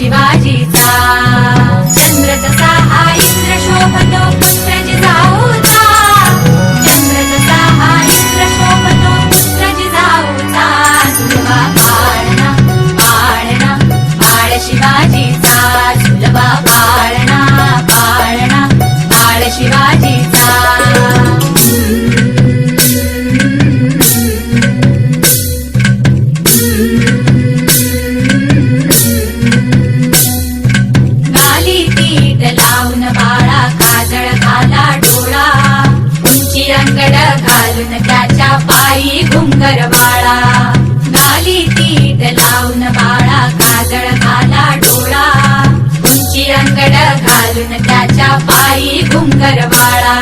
शिवाजीचा चंद्र जसा हा इंद्र शोभतो पुत्र जिजाऊचा चंद्र जसा हा इंद्र शोभतो पुत्र जिजाऊचा झुलवा पाळणा पाळणा पाळ शिवाजीचा झुलवा पाळणा पाळणा पाळ शिवाजीचा घालून त्याच्या पायी घुंगर बाळा घाली तीट लावून बाळा काजळ घाला डोळा उंची अंगड घालून त्याच्या पायी घुंगर बाळा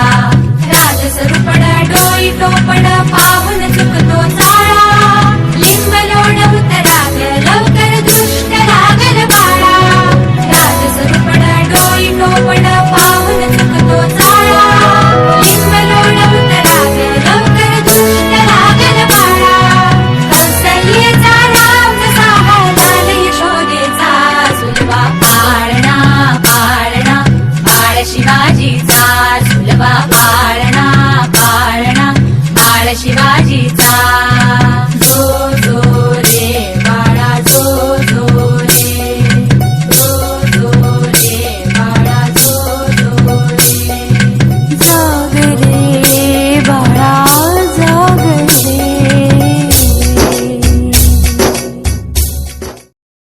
राजसरूपड डोई टोपड पाव